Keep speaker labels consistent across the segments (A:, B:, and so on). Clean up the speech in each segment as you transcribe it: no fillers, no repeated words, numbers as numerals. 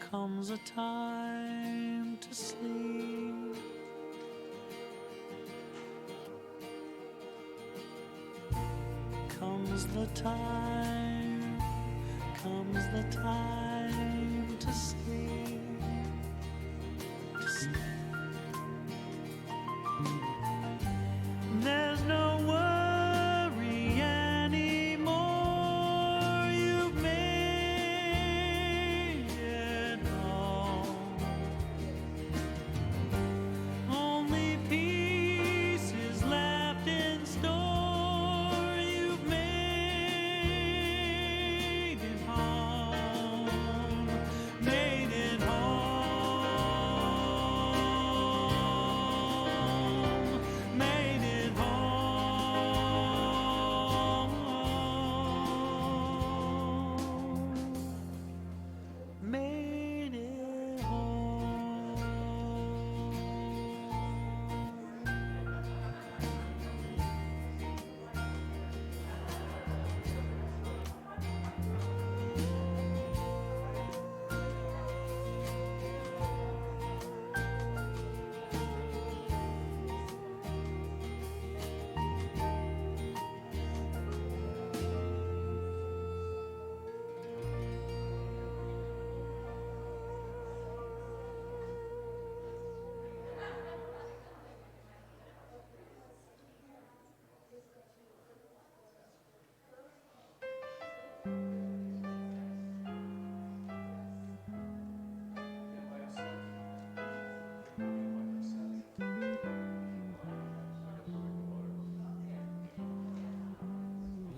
A: comes a time to sleep. Comes the time to sleep, to sleep. There's no worry anymore. You've made it home. Only peace is left in store. You've made it home. Made it home. Made it home. Made it home.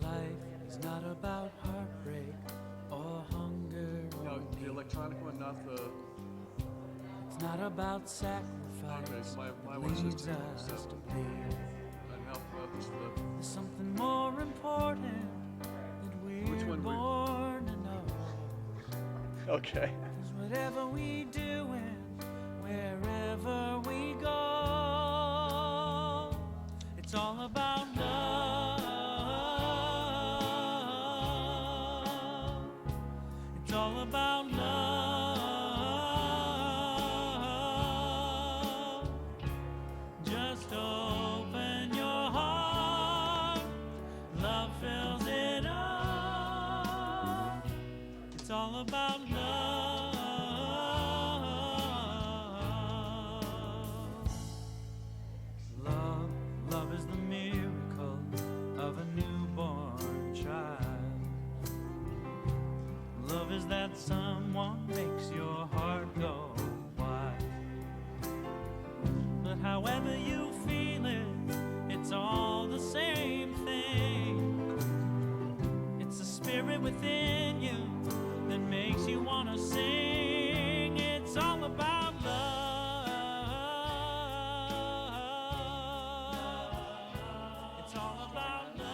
A: Life is not about heartbreak or hunger.
B: No, the electronic one, not the.
A: It's not about sacrifice.
B: Okay, so my
A: that
B: one's just
A: leads
B: 2.7.
A: us to pay.
B: And help others flip.
A: There's something more important that we're
B: Which one were you-
A: born to know.
B: Okay.
A: 'Cause whatever we do and wherever we go, it's all about love. It's all about love. Just open your heart. Love fills it up. It's all about love. Love, love is the miracle of a newborn child. Love is that someone makes your heart go wild. But however you feel it, it's all the same thing. It's the spirit within you that makes you wanna sing. It's all about love. It's all about love.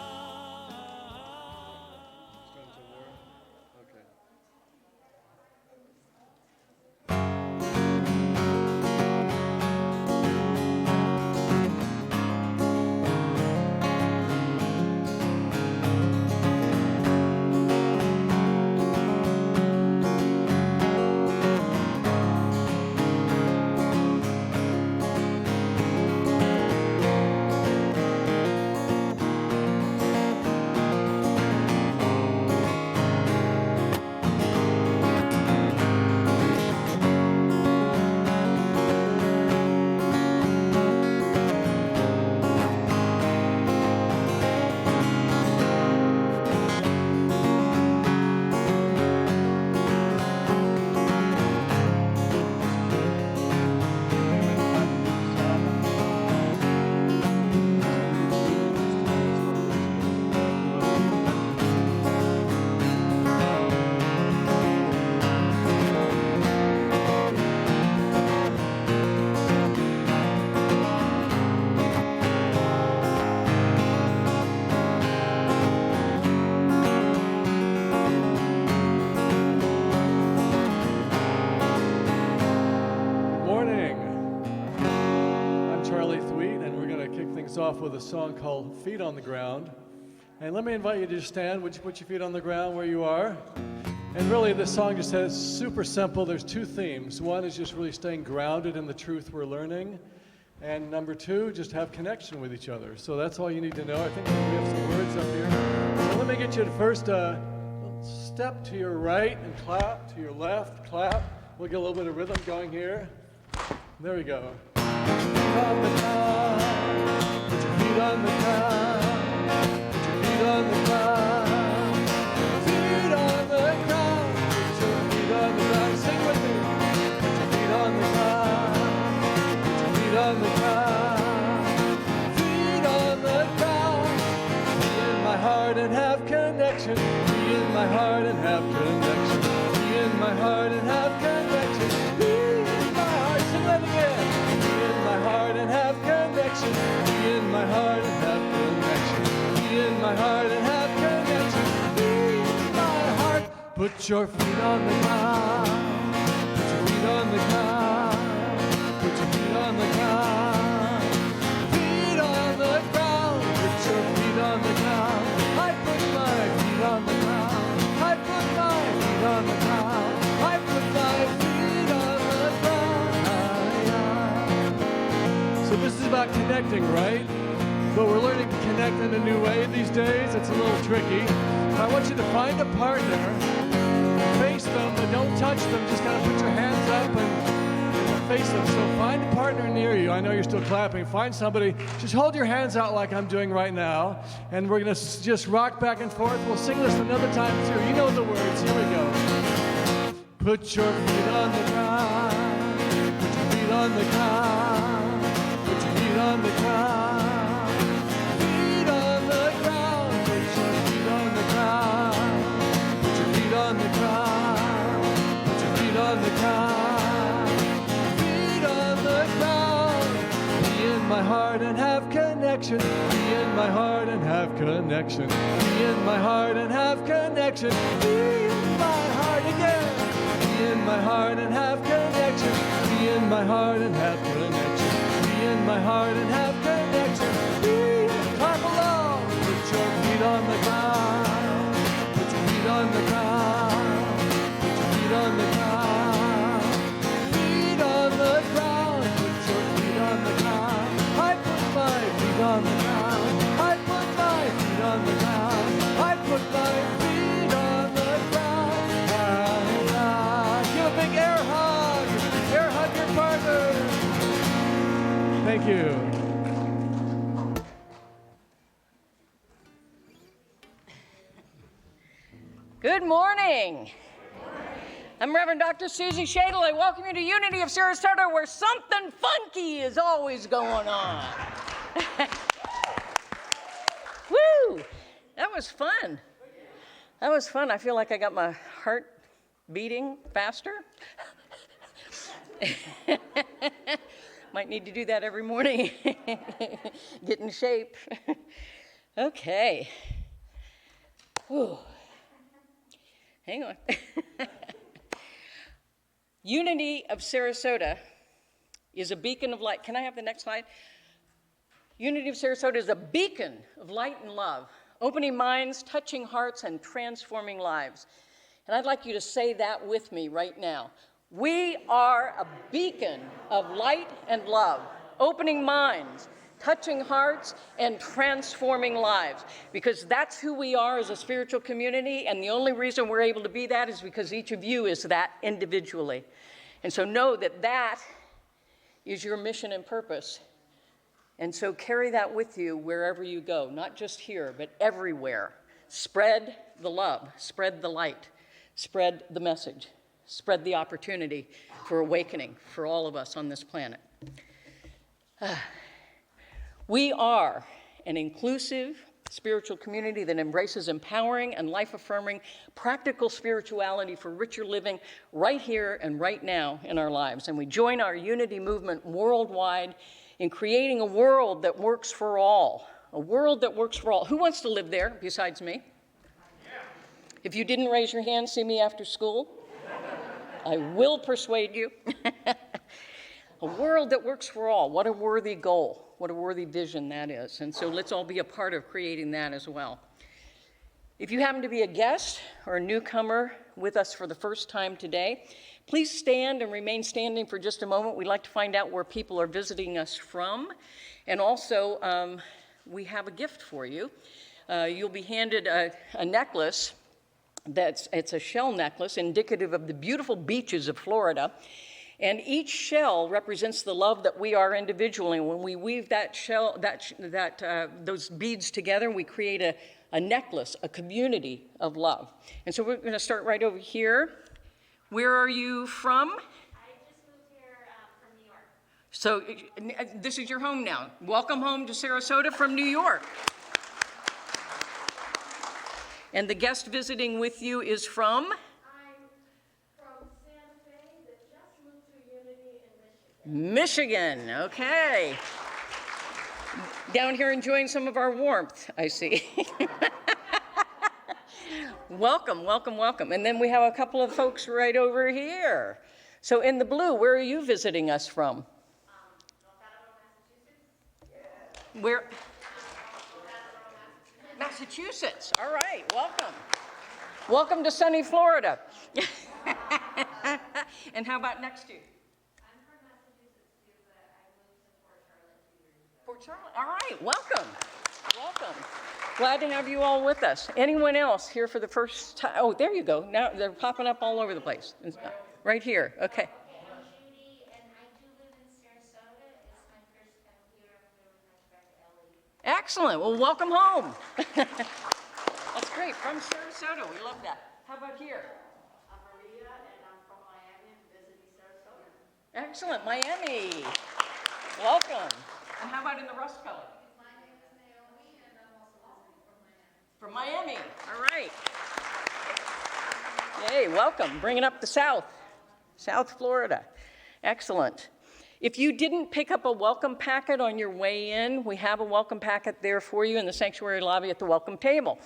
B: Friends of War? Okay. Off with a song called Feet on the Ground. And let me invite you to just stand. Would you put your feet on the ground where you are? And really, this song just says super simple. There's two themes. One is just really staying grounded in the truth we're learning. And number two, just have connection with each other. So that's all you need to know. I think we have some words up here. So let me get you to first step to your right and clap, to your left, clap. We'll get a little bit of rhythm going here. There we go. Put your feet on the ground. Put your feet on the ground. Feet on the ground. Put your feet on the ground. Sing with me. Put your feet on the ground. Put your feet on the ground. Feet on the ground. Be in my heart and have connection. Be in my heart and have connection. Be in my heart and have connection. Be in my heart. Sing that again. Be in my heart and have connection. Be in my heart and have connection. Be in my heart and have connection. Be in my heart. Put your feet on the ground. Put your feet on the ground. Put your feet on the ground. Feet on the ground. Put your feet on the ground. I put my feet on the ground. I put my feet on the ground. I put my feet on the ground. So this is about connecting, right? But we're learning to connect in a new way these days. It's a little tricky. I want you to find a partner, face them, but don't touch them. Just kind of put your hands up and face them. So find a partner near you. I know you're still clapping. Find somebody. Just hold your hands out like I'm doing right now. And we're going to just rock back and forth. We'll sing this another time too. You know the words. Here we go. Put your feet on the ground. Put your feet on the ground. Put your feet on the ground. Feet on the ground. Put your feet on the ground. Put your feet on the ground. Put your feet on the ground. Feet on the ground. Be in my heart and have connection. Be in my heart and have connection. Be in my heart and have connection. Be in my heart again. Be in my heart and have connection. Be in my heart and have connection. Be in my heart and have connection. Be clap along. Put your feet on the ground. Put your feet on the ground. Put your feet on the ground. Feet on the ground. Put your feet on the ground. I put my feet on the ground. I put my feet on the ground. I put my feet on the ground. Give a big air hug. Air hug your partner. Thank you.
C: Good morning. I'm Reverend Dr. Susie Shadle. I welcome you to Unity of Sarasota, where something funky is always going on. Woo! That was fun. That was fun. I feel like I got my heart beating faster. Might need to do that every morning. Get in shape. Okay. Whew. Hang on. Unity of Sarasota is a beacon of light. Can I have the next slide? Unity of Sarasota is a beacon of light and love, opening minds, touching hearts, and transforming lives. And I'd like you to say that with me right now. We are a beacon of light and love, opening minds, touching hearts, and transforming lives. Because that's who we are as a spiritual community, and the only reason we're able to be that is because each of you is that individually. And so know that that is your mission and purpose. And so carry that with you wherever you go, not just here, but everywhere. Spread the love, spread the light, spread the message, spread the opportunity for awakening for all of us on this planet. We are an inclusive spiritual community that embraces empowering and life-affirming practical spirituality for richer living right here and right now in our lives. And we join our unity movement worldwide in creating a world that works for all, a world that works for all. Who wants to live there besides me? If you didn't raise your hand, see me after school. I will persuade you. A world that works for all. What a worthy goal. What a worthy vision that is. And so let's all be a part of creating that as well. If you happen to be a guest or a newcomer with us for the first time today, please stand and remain standing for just a moment. We'd like to find out where people are visiting us from. And also, we have a gift for you. You'll be handed a necklace. It's a shell necklace indicative of the beautiful beaches of Florida. And each shell represents the love that we are individually. When we weave that shell, those beads together, we create a necklace, a community of love. And so we're going to start right over here. Where are you from?
D: I just moved here from New York.
C: So this is your home now. Welcome home to Sarasota from New York. And the guest visiting with you is from?
D: I'm from Santa Fe that just moved to Unity in Michigan.
C: Michigan, okay. Down here enjoying some of our warmth, I see. Welcome, welcome, welcome. And then we have a couple of folks right over here. So in the blue, where are you visiting us from?
D: Massachusetts.
C: Where? Massachusetts, all right, welcome. Welcome to sunny Florida. And how about next to you?
D: I'm from Massachusetts too, but I moved to Port Charlotte 2 years ago.
C: Port Charlotte, all right, welcome, welcome. Glad to have you all with us. Anyone else here for the first time? Oh, there you go. Now they're popping up all over the place. Right here, okay.
D: I'm Judy, and I do live in Sarasota. It's my first time here. I'm really much back to LA.
C: Excellent, well, welcome home. That's great, from Sarasota, we love that. How about here?
D: I'm Maria, and I'm from Miami, visiting Sarasota.
C: Excellent, Miami. Welcome. And how about in the rust color?
D: My name is Naomi, and I'm also visiting
C: From
D: from Miami.
C: Miami, all right. Yay, welcome, bringing up the South Florida. Excellent. If you didn't pick up a welcome packet on your way in, we have a welcome packet there for you in the sanctuary lobby at the welcome table.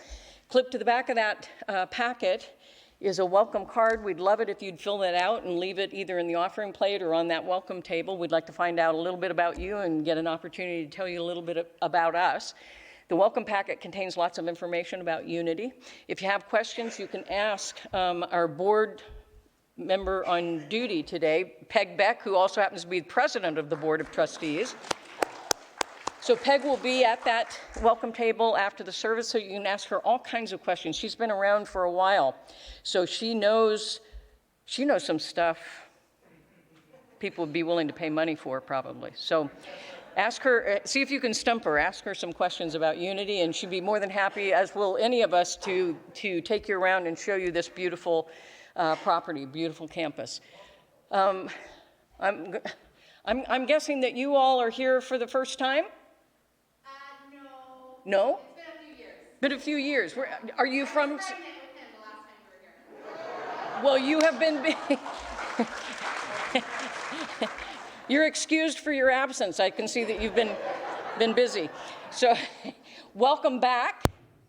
C: Clipped to the back of that packet is a welcome card. We'd love it if you'd fill that out and leave it either in the offering plate or on that welcome table. We'd like to find out a little bit about you and get an opportunity to tell you a little bit about us. The welcome packet contains lots of information about Unity. If you have questions, you can ask our board member on duty today, Peg Beck, who also happens to be the president of the Board of Trustees. So Peg will be at that welcome table after the service, so you can ask her all kinds of questions. She's been around for a while, so she knows some stuff people would be willing to pay money for, probably. So ask her, see if you can stump her, ask her some questions about Unity, and she'd be more than happy, as will any of us, to take you around and show you this beautiful property, beautiful campus. I'm guessing that you all are here for the first time?
D: No.
C: No?
D: It's been a few years.
C: Been a few years. Are you from?
D: I was pregnant with him the last time we were here.
C: Well, you have been. You're excused for your absence. I can see that you've been busy. So, welcome back.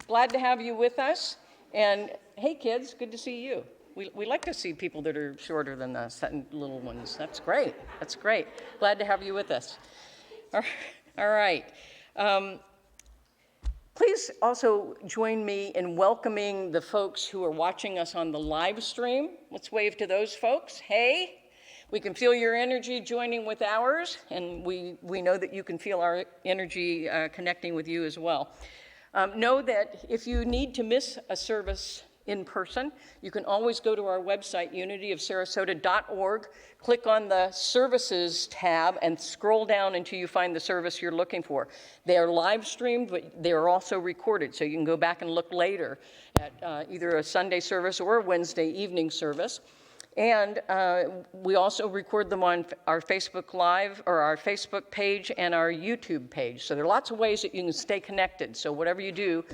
C: Glad to have you with us. And hey, kids, good to see you. We like to see people that are shorter than us, little ones. That's great. That's great. Glad to have you with us. All right. Please also join me in welcoming the folks who are watching us on the live stream. Let's wave to those folks. Hey, we can feel your energy joining with ours, and we know that you can feel our energy connecting with you as well. Know that if you need to miss a service in person, you can always go to our website, unityofsarasota.org, click on the services tab, and scroll down until you find the service you're looking for. They are live streamed, but they are also recorded, so you can go back and look later at either a Sunday service or a Wednesday evening service. And we also record them on our Facebook Live, or our Facebook page, and our YouTube page. So there are lots of ways that you can stay connected. So whatever you do,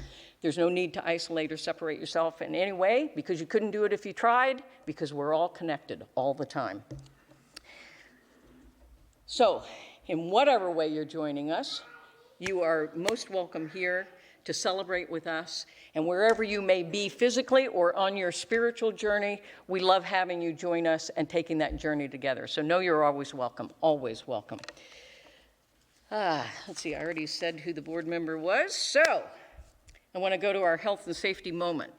C: there's no need to isolate or separate yourself in any way, because you couldn't do it if you tried, because we're all connected all the time. So, in whatever way you're joining us, you are most welcome here to celebrate with us. And wherever you may be physically or on your spiritual journey, we love having you join us and taking that journey together. So know you're always welcome, always welcome. Let's see, I already said who the board member was. So, I want to go to our health and safety moment.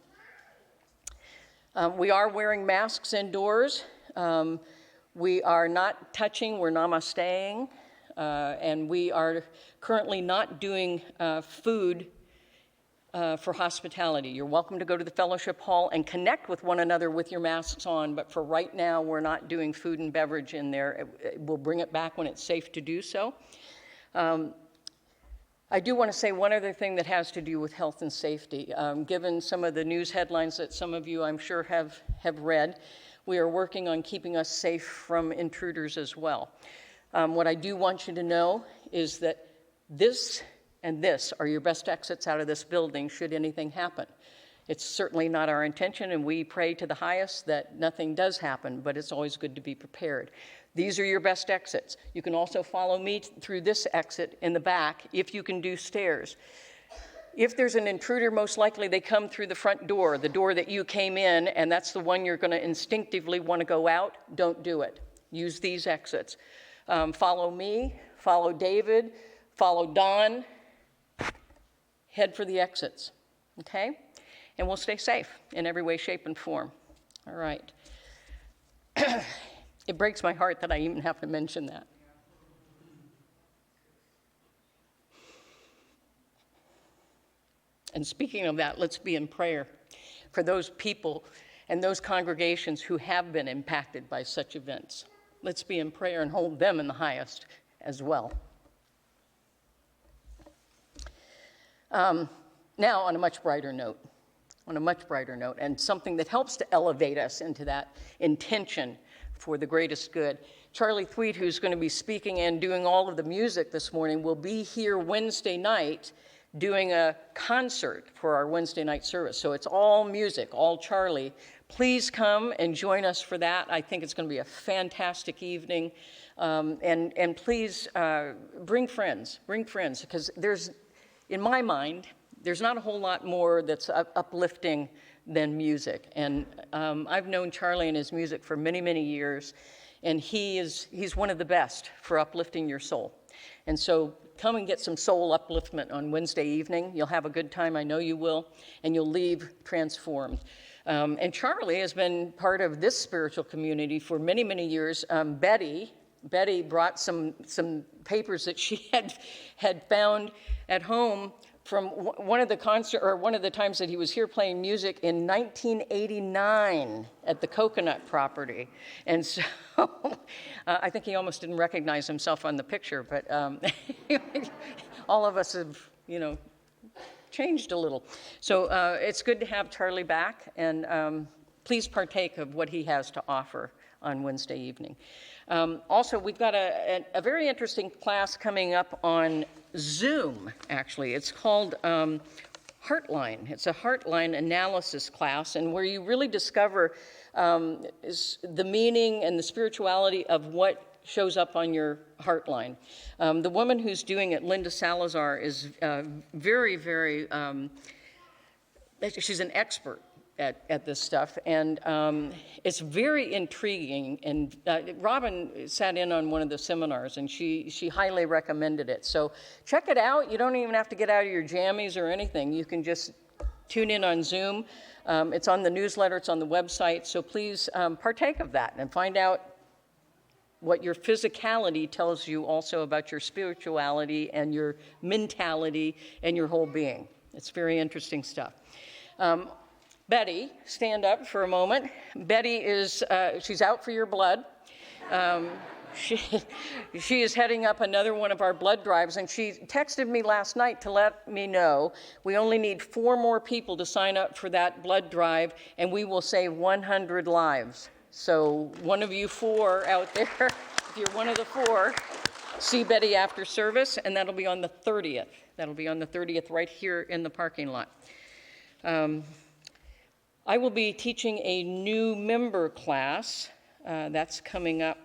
C: We are wearing masks indoors. We are not touching, we're namasteing, and we are currently not doing food for hospitality. You're welcome to go to the fellowship hall and connect with one another with your masks on, but for right now, we're not doing food and beverage in there. We'll bring it back when it's safe to do so. I do want to say one other thing that has to do with health and safety. Given some of the news headlines that some of you, I'm sure, have read, we are working on keeping us safe from intruders as well. What I do want you to know is that this and this are your best exits out of this building should anything happen. It's certainly not our intention, and we pray to the highest that nothing does happen, but it's always good to be prepared. These are your best exits. You can also follow me through this exit in the back if you can do stairs. If there's an intruder, most likely they come through the front door, the door that you came in, and that's the one you're going to instinctively want to go out. Don't do it. Use these exits. Follow me, follow David, follow Don. Head for the exits, okay? And we'll stay safe in every way, shape, and form. All right. It breaks my heart that I even have to mention that. And speaking of that, let's be in prayer for those people and those congregations who have been impacted by such events. Let's be in prayer and hold them in the highest as well. Now, on a much brighter note, and something that helps to elevate us into that intention for the greatest good. Charlie Thweet, who's going to be speaking and doing all of the music this morning, will be here Wednesday night doing a concert for our Wednesday night service. So it's all music, all Charlie. Please come and join us for that. I think it's going to be a fantastic evening. And please bring friends, because in my mind, there's not a whole lot more that's uplifting than music. And I've known Charlie and his music for many, many years, and he's one of the best for uplifting your soul. And so come and get some soul upliftment on Wednesday evening. You'll have a good time, I know you will, and you'll leave transformed. And Charlie has been part of this spiritual community for many, many years. Betty brought some papers that she had found at home from one of the times that he was here playing music in 1989 at the Coconut property. And so I think he almost didn't recognize himself on the picture, but all of us have, changed a little. So it's good to have Charlie back, and please partake of what he has to offer on Wednesday evening. Also, we've got a very interesting class coming up on Zoom, actually. It's called Heartline. It's a Heartline analysis class, and where you really discover the meaning and the spirituality of what shows up on your Heartline. The woman who's doing it, Linda Salazar, is very, very, she's an expert at this stuff, and it's very intriguing. And Robin sat in on one of the seminars, and she highly recommended it. So check it out. You don't even have to get out of your jammies or anything. You can just tune in on Zoom. It's on the newsletter. It's on the website. So please partake of that and find out what your physicality tells you also about your spirituality and your mentality and your whole being. It's very interesting stuff. Betty, stand up for a moment. Betty is, she's out for your blood. She is heading up another one of our blood drives, and she texted me last night to let me know we only need 4 more people to sign up for that blood drive, and we will save 100 lives. So one of you 4 out there, if you're one of the 4, see Betty after service, and that'll be on the 30th. That'll be on the 30th right here in the parking lot. I will be teaching a new member class. That's coming up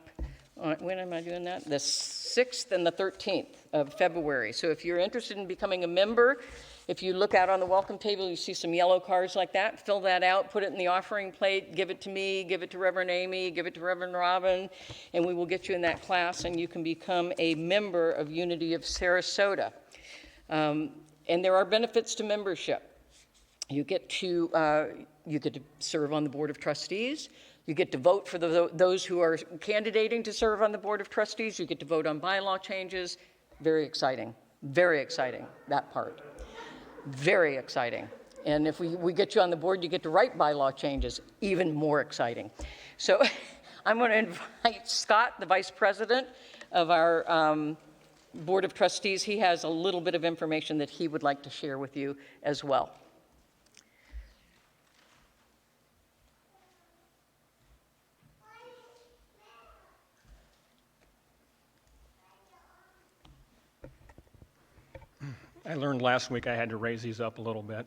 C: on, when am I doing that? The 6th and the 13th of February. So if you're interested in becoming a member, if you look out on the welcome table, you see some yellow cards like that. Fill that out, put it in the offering plate, give it to me, give it to Reverend Amy, give it to Reverend Robin, and we will get you in that class, and you can become a member of Unity of Sarasota. And there are benefits to membership. You get to serve on the Board of Trustees. You get to vote for those who are candidating to serve on the Board of Trustees. You get to vote on bylaw changes. Very exciting, that part. Very exciting. And if we get you on the board, you get to write bylaw changes. Even more exciting. So I'm going to invite Scott, the Vice President of our Board of Trustees. He has a little bit of information that he would like to share with you as well.
E: I learned last week I had to raise these up a little bit.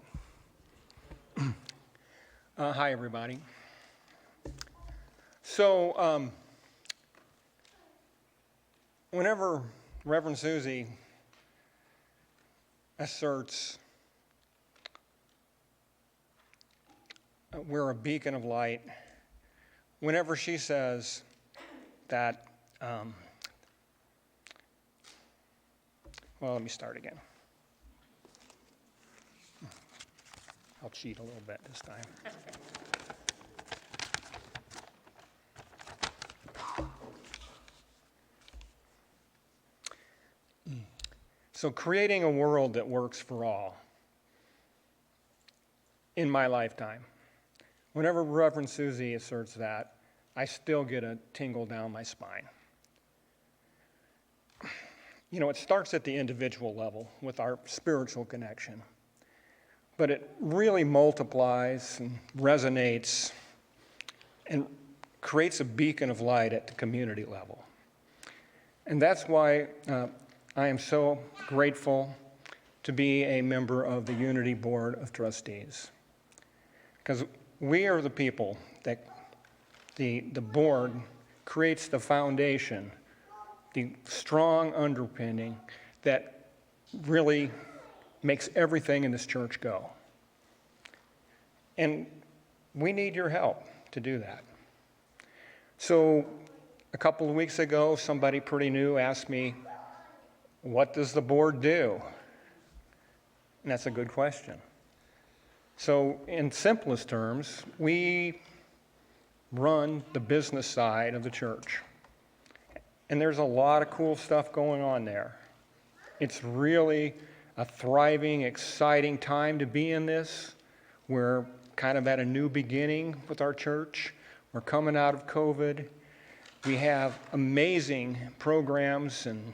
E: Hi, everybody. So, whenever Reverend Susie asserts we're a beacon of light, whenever she says that, well, let me start again. I'll cheat a little bit this time. So creating a world that works for all in my lifetime. Whenever Reverend Susie asserts that, I still get a tingle down my spine. You know, it starts at the individual level with our spiritual connection. But it really multiplies and resonates and creates a beacon of light at the community level. And that's why I am so grateful to be a member of the Unity Board of Trustees. Because we are the people that the board creates the foundation, the strong underpinning that really makes everything in this church go. And we need your help to do that. So a couple of weeks ago, somebody pretty new asked me, what does the board do? And that's a good question. So in simplest terms, we run the business side of the church. And there's a lot of cool stuff going on there. It's really a thriving, exciting time to be in this. We're kind of at a new beginning with our church. We're coming out of COVID. We have amazing programs and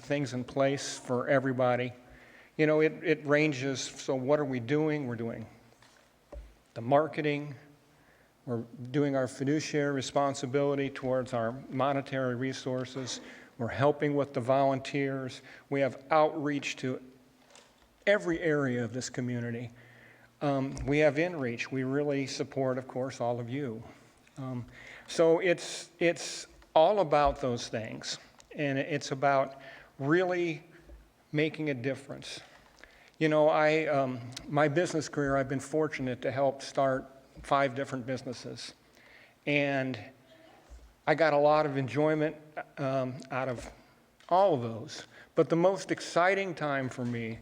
E: things in place for everybody. You know, it ranges, so what are we doing? We're doing the marketing. We're doing our fiduciary responsibility towards our monetary resources. We're helping with the volunteers. We have outreach to every area of this community. We have inreach. We really support, of course, all of you. So it's all about those things, and it's about really making a difference. You know, my business career, I've been fortunate to help start 5 different businesses, and I got a lot of enjoyment out of all of those. But the most exciting time for me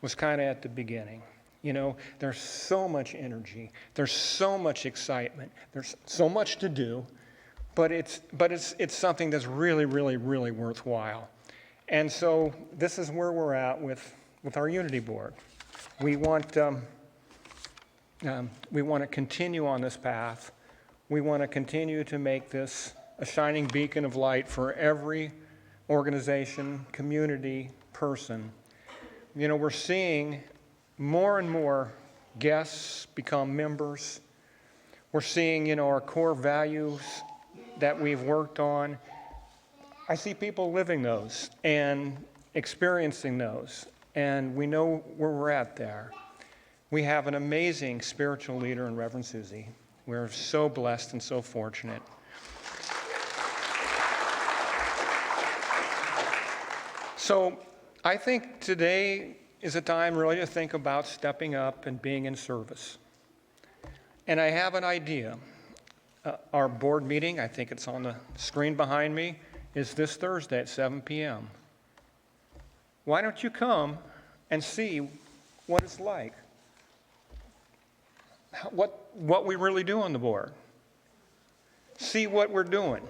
E: was kind of at the beginning. You know, there's so much energy, there's so much excitement, there's so much to do, but it's something that's really, really, really worthwhile. And so this is where we're at with our Unity Board. We want to continue on this path. We want to continue to make this a shining beacon of light for every organization, community, person. You know, we're seeing more and more guests become members. We're seeing, you know, our core values that we've worked on. I see people living those and experiencing those, and we know where we're at there. We have an amazing spiritual leader in Reverend Susie. We're so blessed and so fortunate. So I think today is a time really to think about stepping up and being in service. And I have an idea. Our board meeting, I think it's on the screen behind me, is this Thursday at 7 p.m. Why don't you come and see what it's like? what we really do on the board. See what we're doing.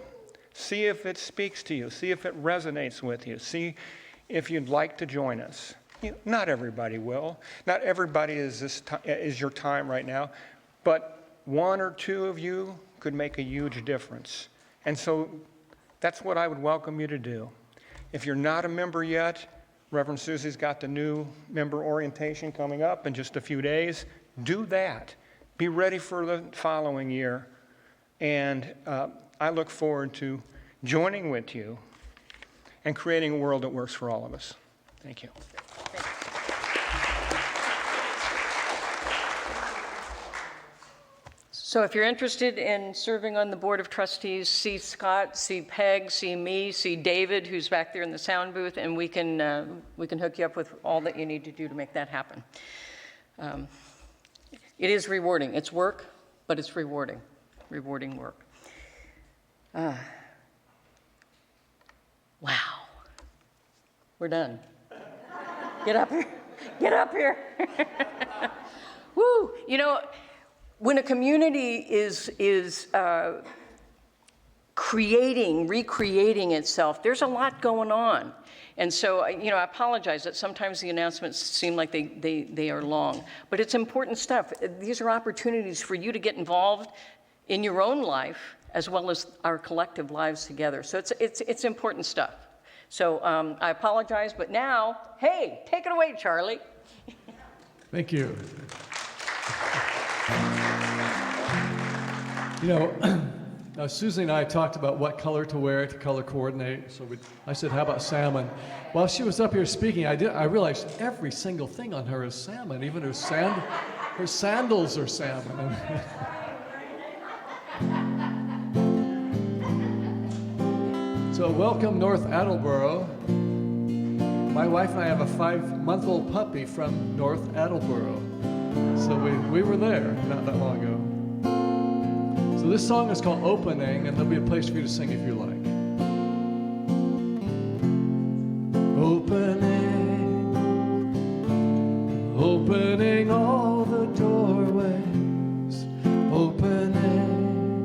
E: See if it speaks to you. See if it resonates with you. See if you'd like to join us. Not everybody will. Not everybody is your time right now. But one or two of you could make a huge difference. And so that's what I would welcome you to do. If you're not a member yet, Reverend Susie's got the new member orientation coming up in just a few days. Do that. Be ready for the following year. And I look forward to joining with you and creating a world that works for all of us. Thank you.
C: So if you're interested in serving on the Board of Trustees, see Scott, see Peg, see me, see David, who's back there in the sound booth, and we can hook you up with all that you need to do to make that happen. It is rewarding. It's work, but it's rewarding. Rewarding work. Wow. We're done. Get up here. Get up here. Woo. You know, when a community is recreating itself, there's a lot going on. And so, you know, I apologize that sometimes the announcements seem like they are long, but it's important stuff. These are opportunities for you to get involved in your own life as well as our collective lives together. So it's important stuff. So I apologize, but now, hey, take it away, Charlie.
B: Thank you. You know, Susie and I talked about what color to wear to color coordinate. So I said, how about salmon? While she was up here speaking, I realized every single thing on her is salmon. Even her sandals are salmon. So welcome, North Attleboro. My wife and I have a 5-month-old puppy from North Attleboro. So we were there not that long ago. So this song is called Opening, and there'll be a place for you to sing if you like. Opening, opening all the doorways, opening,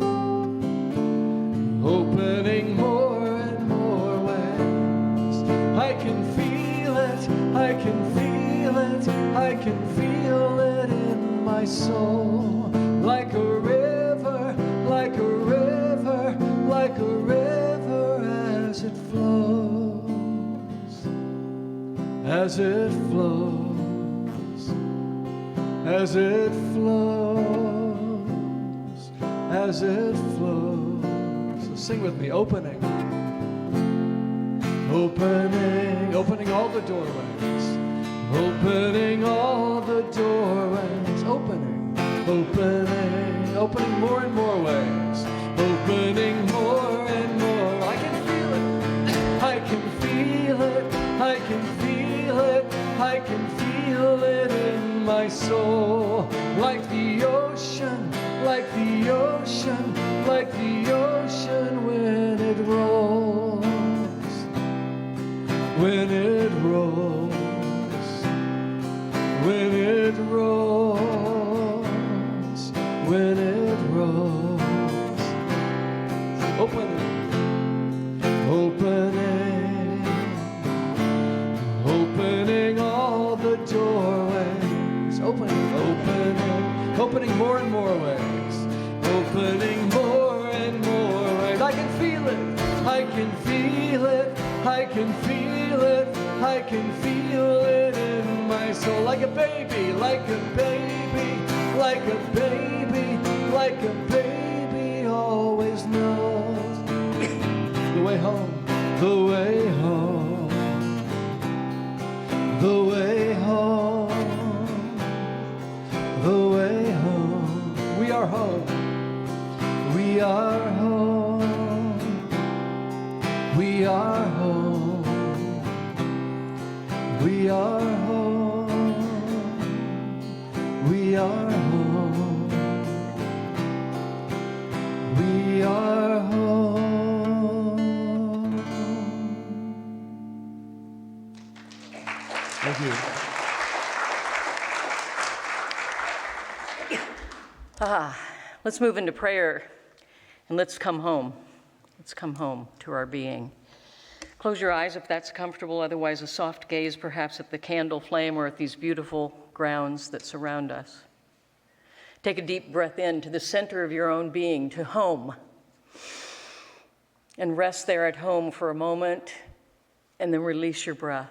B: opening more and more ways. I can feel it, I can feel it, I can feel it in my soul, like a river, like a river, like a river as it flows, as it flows, as it flows, as it flows. So sing with me, opening, opening, opening all the doorways, opening all the doorways, opening, opening, opening more and more ways, opening more and more. I can feel it, I can feel it, I can feel it, I can feel it in my soul, like the ocean, like the ocean, like the ocean when it rolls, when it rolls, when it rolls, when it rolls. Opening, opening, opening all the doorways, opening, opening, opening more and more ways, opening more and more ways. I can feel it, I can feel it, I can feel it, I can feel it in my soul, like a baby, like a baby, like a baby, like a baby always knows the way home, the way home, the way home, the way home. We are home, we are home, we are home, we are home, we are home, we are home. Thank you.
C: Let's move into prayer and let's come home. Let's come home to our being. Close your eyes if that's comfortable, otherwise a soft gaze perhaps at the candle flame or at these beautiful grounds that surround us. Take a deep breath in to the center of your own being, to home. And rest there at home for a moment, and then release your breath.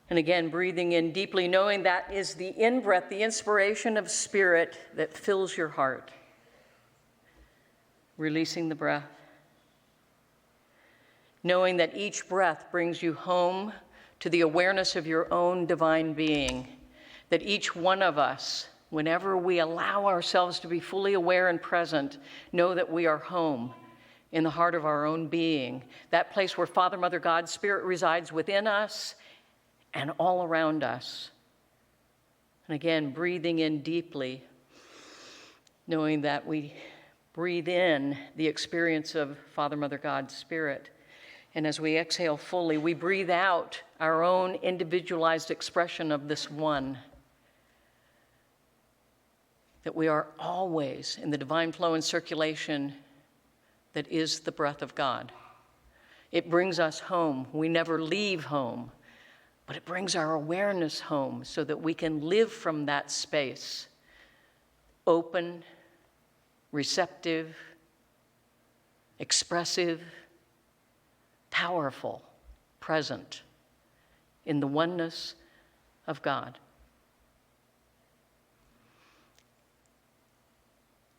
C: And again, breathing in deeply, knowing that is the in-breath, the inspiration of spirit that fills your heart. Releasing the breath. Knowing that each breath brings you home to the awareness of your own divine being. That each one of us, whenever we allow ourselves to be fully aware and present, know that we are home in the heart of our own being, that place where Father, Mother, God, Spirit resides within us and all around us. And again, breathing in deeply, knowing that we breathe in the experience of Father, Mother, God, Spirit. And as we exhale fully, we breathe out our own individualized expression of this one. That we are always in the divine flow and circulation that is the breath of God. It brings us home. We never leave home, but it brings our awareness home so that we can live from that space, open, receptive, expressive, powerful, present in the oneness of God.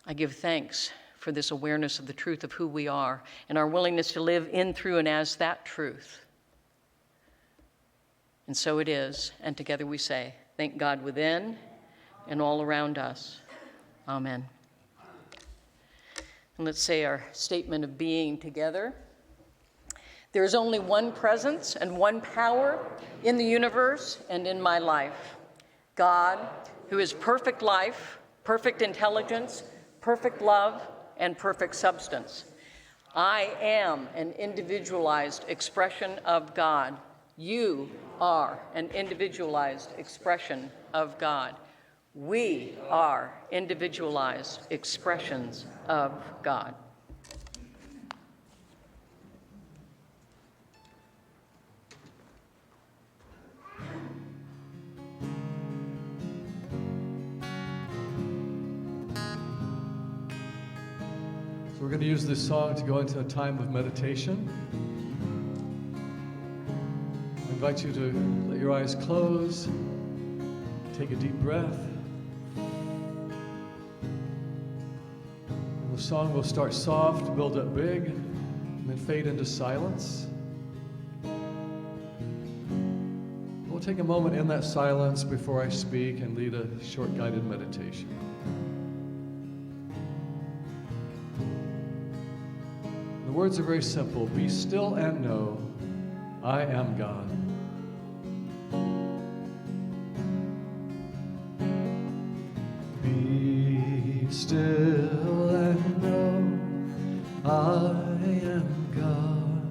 C: I give thanks for this awareness of the truth of who we are and our willingness to live in, through, and as that truth. And so it is, and together we say, thank God within and all around us. Amen. And let's say our statement of being together. There is only one presence and one power in the universe and in my life. God, who is perfect life, perfect intelligence, perfect love, and perfect substance. I am an individualized expression of God. You are an individualized expression of God. We are individualized expressions of God.
B: So we're going to use this song to go into a time of meditation. I invite you to let your eyes close, take a deep breath. And the song will start soft, build up big, and then fade into silence. We'll take a moment in that silence before I speak and lead a short guided meditation. The words are very simple. Be still and know I am God. Be still and know I am God.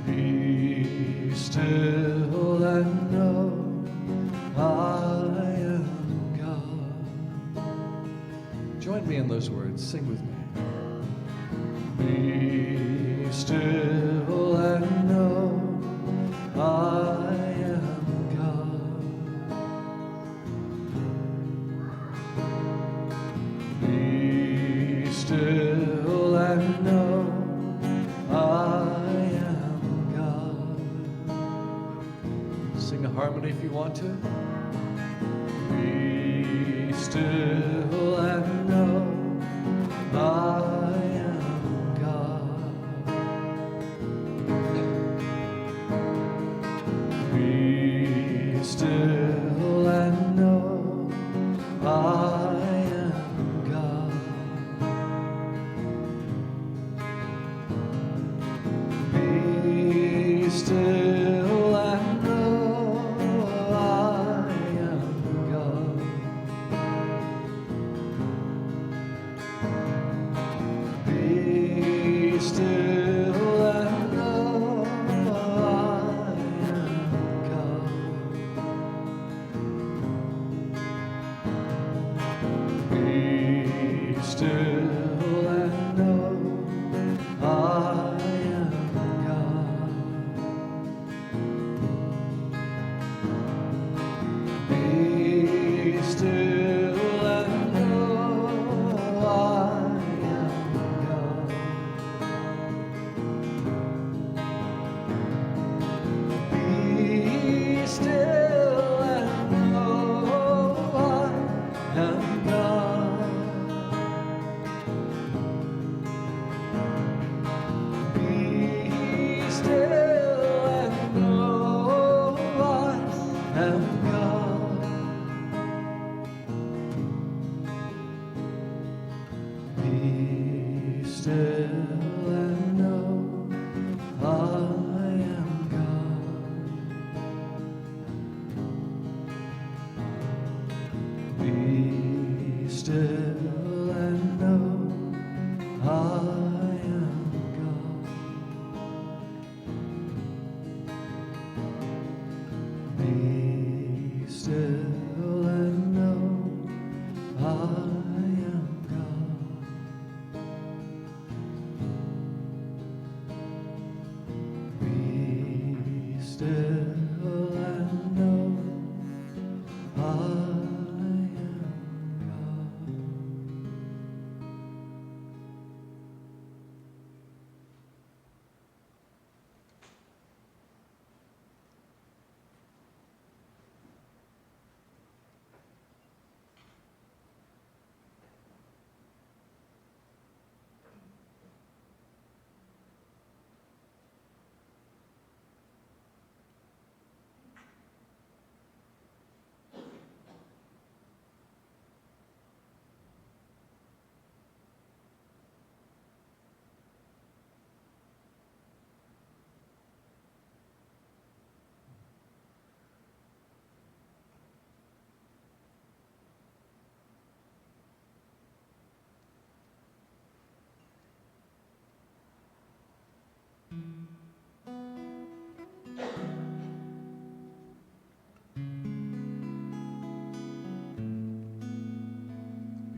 B: Be still and know I am God. Join me in those words. Sing with me. Be still and know I am God. Be still and know I am God. Sing a harmony if you want to. Be still and know I am God. Be still and know I am God. Be still and know I am God. Be still and know I am God. still and know I am God. Be still and know I am God. Be still and know I am God. Be still and know I am God. Be still and know I am God. Be still and know I am God. Be still and know I am God. Be still and know I am God.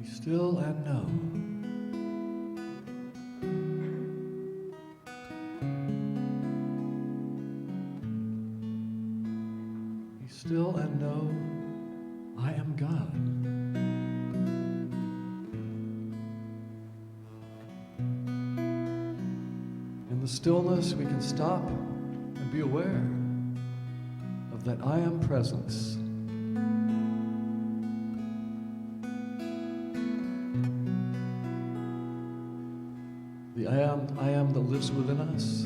B: Be still and know. Be still and know I am God. In the stillness, we can stop and be aware of that I am presence. The I am that lives within us,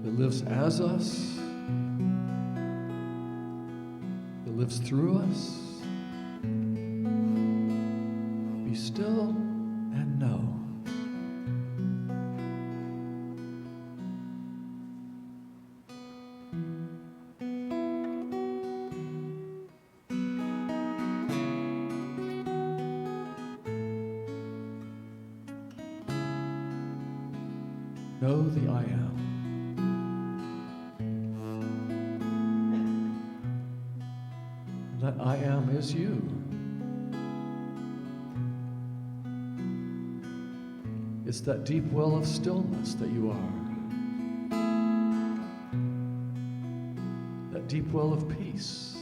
B: that lives as us, that lives through us. Be still and know. Know the I am. That I am is you. It's that deep well of stillness that you are. That deep well of peace.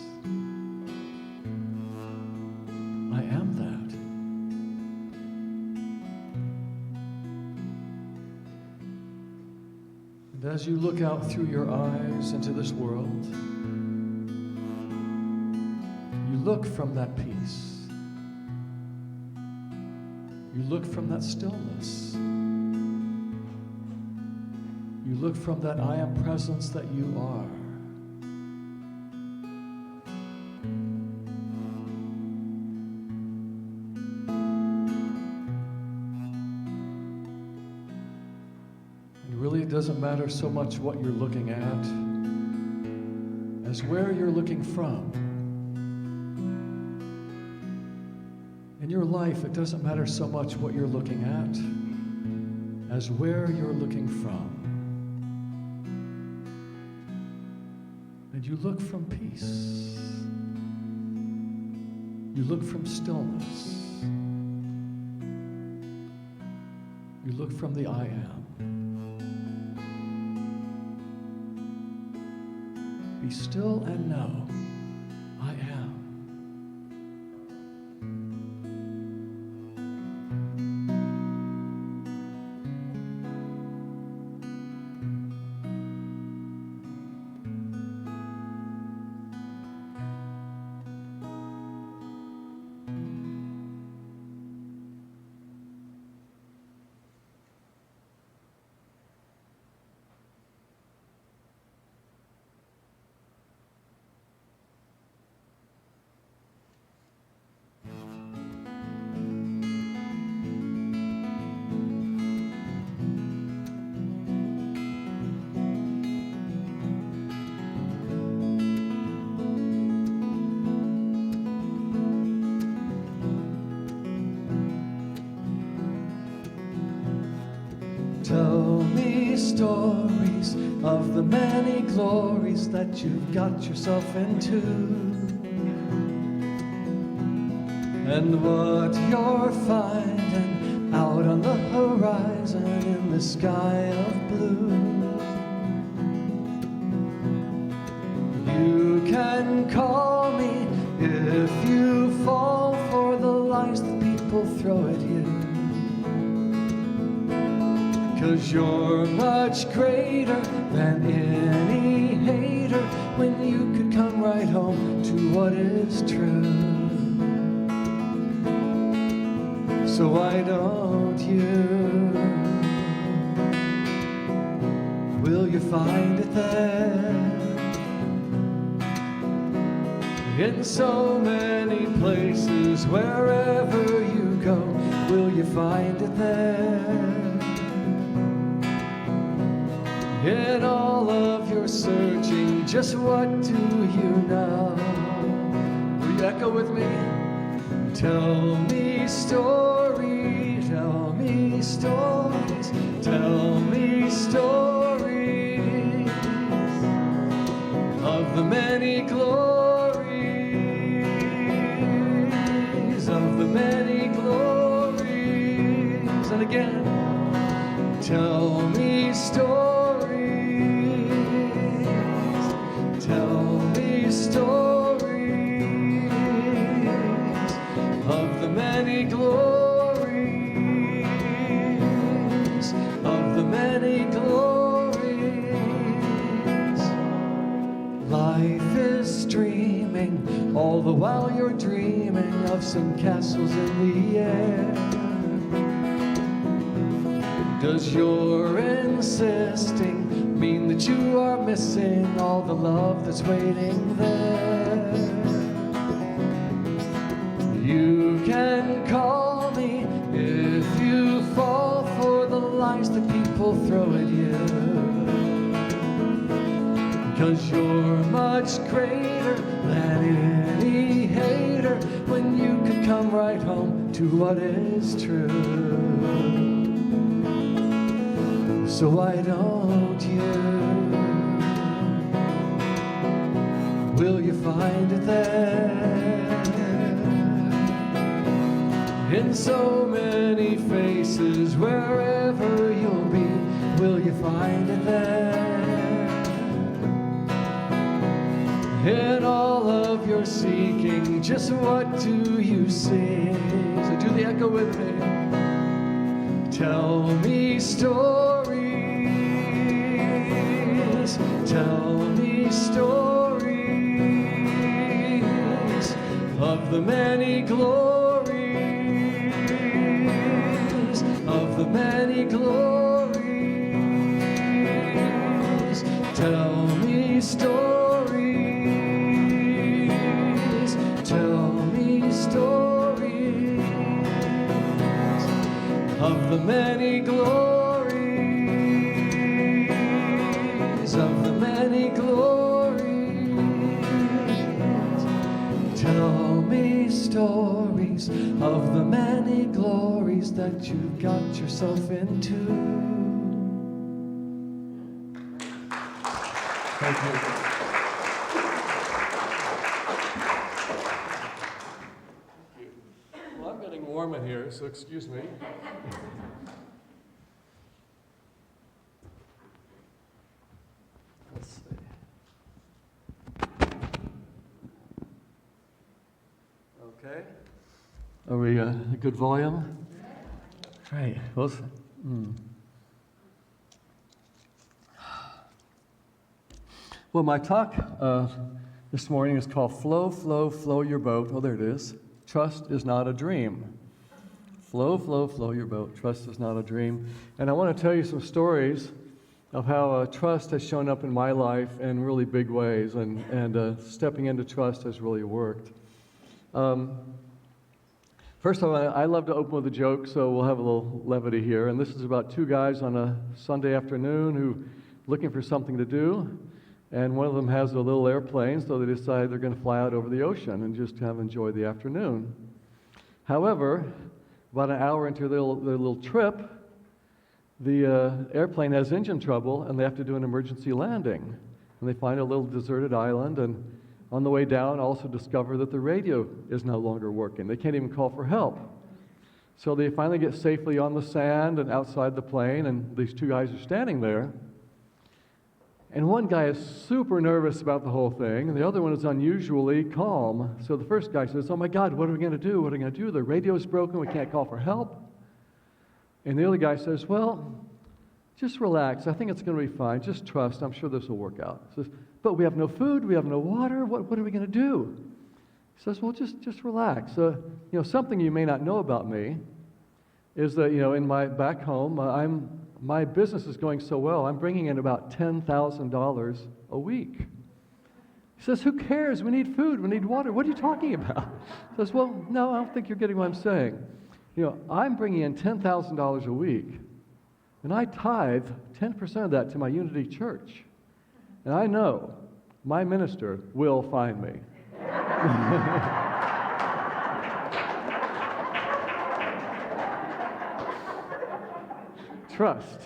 B: I am that. And as you look out through your eyes into this world, you look from that peace. You look from that stillness. You look from that I am presence that you are. It doesn't matter so much what you're looking at as where you're looking from. In your life, it doesn't matter so much what you're looking at as where you're looking from. And you look from peace. You look from stillness. look from the I am. Be still and know I am. Tell me stories of the many glories that you've got yourself into, and what you're finding out on the horizon in the sky of blue. You can call me if you fall for the lies that people throw at you, 'cause you're much greater than any hater when you could come right home to what is true. So why don't you? Will you find it there? In so many places, wherever you go, will you find it there? In all of your searching, just what do you know? Will you echo with me? Tell me stories, tell me stories, tell me stories of the many glories, of the many glories. And again, tell me stories. Tell me stories of the many glories, of the many glories. Life is streaming, all the while you're dreaming of some castles in the air. Does your insisting mean that you are missing all the love that's waiting there? You can call me if you fall for the lies that people throw at you, 'cause you're much greater than any hater when you could come right home to what is true. So why don't you? Will you find it there? In so many faces, wherever you'll be, will you find it there? In all of your seeking, just what do you see? So do the echo with me. Tell me stories, tell me stories of the many glories, of the many glories. Tell me stories, tell me stories of the many glories, of the many glories. Tell me stories of the many glories that you got yourself into. Thank you. Well, I'm getting warm in here, so excuse me. Okay. Are we a good volume? Great. Well, my talk this morning is called Flow, Flow, Flow Your Boat. Oh, there it is. Trust is not a dream. Flow, flow, flow your boat. Trust is not a dream. And I want to tell you some stories of how trust has shown up in my life in really big ways, and stepping into trust has really worked. First of all, I love to open with a joke, so we'll have a little levity here. And this is about two guys on a Sunday afternoon who looking for something to do. And one of them has a little airplane, so they decide they're going to fly out over the ocean and just have enjoy the afternoon. However, about an hour into their little trip, the airplane has engine trouble, and they have to do an emergency landing. And they find a little deserted island, and on the way down, also discover that the radio is no longer working. They can't even call for help. So they finally get safely on the sand and outside the plane, and these two guys are standing there. And one guy is super nervous about the whole thing, and the other one is unusually calm. So the first guy says, "Oh my God, what are we going to do? What are we going to do? The radio's broken, we can't call for help." And the other guy says, "Well, just relax. I think it's going to be fine. Just trust. I'm sure this will work out." He says, "But we have no food, we have no water. What are we going to do?" He says, "Well, just relax. Something you may not know about me is that, in my back home, my business is going so well, I'm bringing in about $10,000 a week." He says, "Who cares? We need food, we need water. What are you talking about?" He says, "Well, no, I don't think you're getting what I'm saying. I'm bringing in $10,000 a week, and I tithe 10% of that to my Unity Church. And I know my minister will find me." Trust.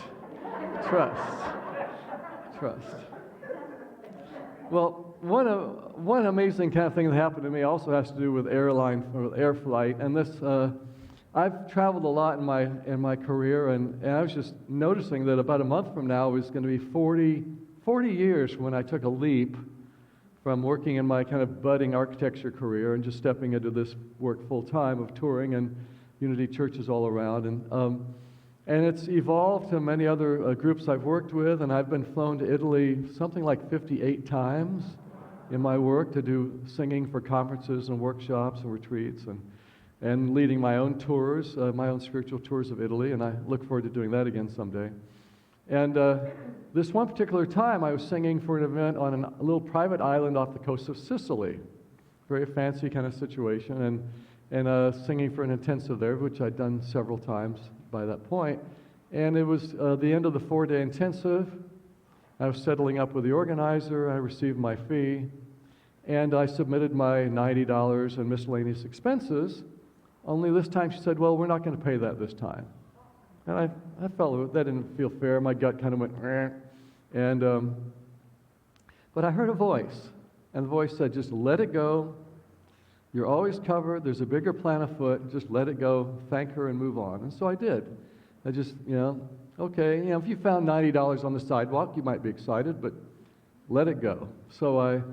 B: Well, one amazing kind of thing that happened to me also has to do with air flight, and this I've traveled a lot in my career, and I was just noticing that about a month from now is going to be 40 years when I took a leap from working in my kind of budding architecture career and just stepping into this work full time of touring and Unity churches all around, and it's evolved to many other groups I've worked with, and I've been flown to Italy something like 58 times in my work to do singing for conferences and workshops and retreats, and leading my own tours, my own spiritual tours of Italy, and I look forward to doing that again someday. And this one particular time, I was singing for an event on a little private island off the coast of Sicily, very fancy kind of situation, and singing for an intensive there, which I'd done several times by that point. And it was the end of the 4-day intensive. I was settling up with the organizer. I received my fee, and I submitted my $90 and miscellaneous expenses. Only this time she said, "Well, we're not going to pay that this time." And I felt that didn't feel fair. My gut kind of went, and but I heard a voice, and the voice said, "Just let it go. You're always covered. There's a bigger plan afoot. Just let it go. Thank her and move on." And so I did. I just, okay, if you found $90 on the sidewalk, you might be excited, but let it go. So I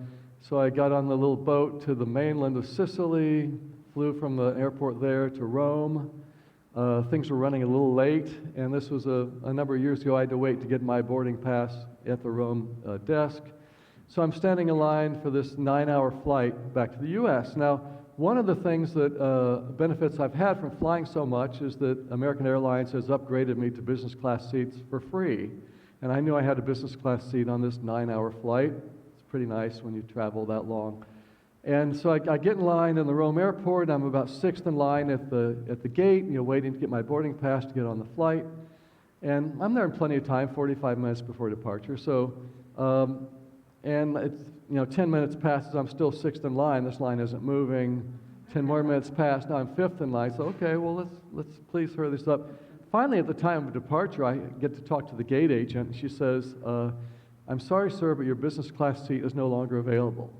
B: got on the little boat to the mainland of Sicily, flew from the airport there to Rome. Things were running a little late, and this was a number of years ago. I had to wait to get my boarding pass at the Rome desk. So I'm standing in line for this 9-hour flight back to the U.S. Now, one of the things that benefits I've had from flying so much is that American Airlines has upgraded me to business class seats for free. And I knew I had a business class seat on this 9-hour flight. It's pretty nice when you travel that long. And so I get in line in the Rome airport. I'm about 6th in line at the gate, waiting to get my boarding pass to get on the flight. And I'm there in plenty of time, 45 minutes before departure. So, and it's 10 minutes passes. I'm still 6th in line. This line isn't moving. 10 more minutes pass. Now I'm 5th in line. So okay, well let's please hurry this up. Finally, at the time of departure, I get to talk to the gate agent. She says, "I'm sorry, sir, but your business class seat is no longer available."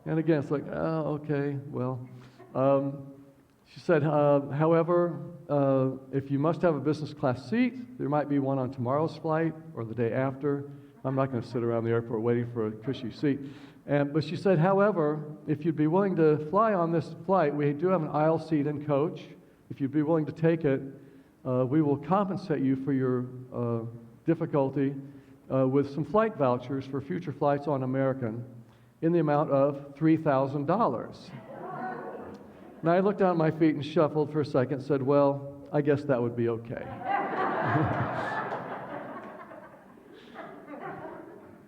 B: And again, it's like, oh, okay, well. She said, however, if you must have a business class seat, there might be one on tomorrow's flight or the day after. I'm not going to sit around the airport waiting for a cushy seat. But she said, however, if you'd be willing to fly on this flight, we do have an aisle seat in coach. If you'd be willing to take it, we will compensate you for your difficulty with some flight vouchers for future flights on American in the amount of $3,000. And I looked down at my feet and shuffled for a second and said, well, I guess that would be okay.